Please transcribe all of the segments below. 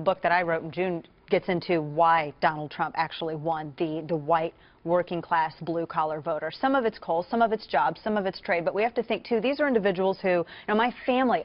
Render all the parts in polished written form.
book that I wrote in June gets into why Donald Trump actually won the white working class blue collar voter. Some of it's coal, some of it's jobs, some of it's trade, but we have to think too, these are individuals who, my family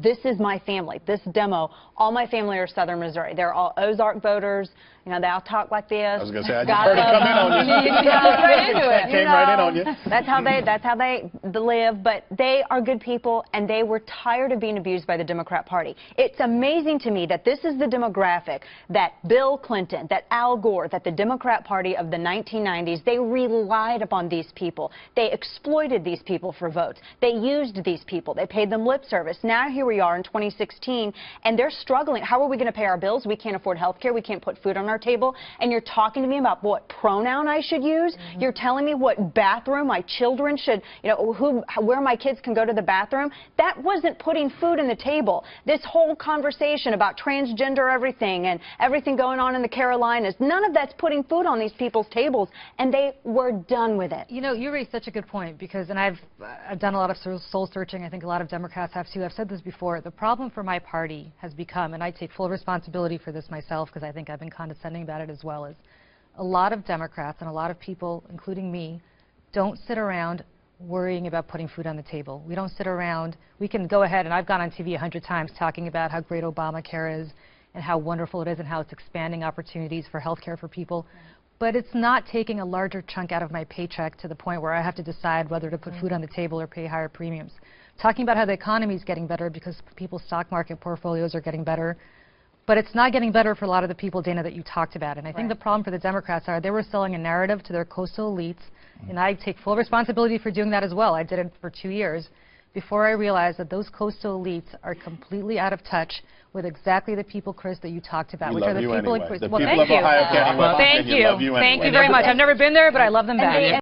this is my family. This demo, all my family are Southern Missouri. They're all Ozark voters. They all talk like this. I was going to say, I just heard it come in on you. Right into it. Came right in on you. That's how they live, but they are good people, and they were tired of being abused by the Democrat Party. It's amazing to me that this is the demographic that Bill Clinton, that Al Gore, that the Democrat Party of the 1990s, they relied upon these people. They exploited these people for votes. They used these people. They paid them lip service. Now here we are in 2016, and they're struggling. How are we going to pay our bills? We can't afford health care. We can't put food on our table, and you're talking to me about what pronoun I should use. You're telling me what bathroom my children should, where my kids can go to the bathroom. That wasn't putting food on the table. This whole conversation about transgender everything and everything going on in the Carolinas, none of that's putting food on these people's tables, and they were done with it. You raised such a good point, because, and I've done a lot of soul searching. I think a lot of Democrats have too. I've said this before. The problem for my party has become, and I take full responsibility for this myself, because I think I've been condescending about it as well, as a lot of Democrats and a lot of people, including me, don't sit around worrying about putting food on the table. We don't sit around. We can go ahead, and I've gone on TV 100 times talking about how great Obamacare is and how wonderful it is and how it's expanding opportunities for health care for people. But it's not taking a larger chunk out of my paycheck to the point where I have to decide whether to put food on the table or pay higher premiums. Talking about how the economy is getting better because people's stock market portfolios are getting better. But it's not getting better for a lot of the people, Dana, that you talked about. And I think the problem for the Democrats are they were selling a narrative to their coastal elites. And I take full responsibility for doing that as well. I did it for 2 years before I realized that those coastal elites are completely out of touch with exactly the people, Chris, that you talked about. We which love are the you people anyway. in The well, people thank of Ohio County, thank you. Thank you very much. I've never been there, but I love them back.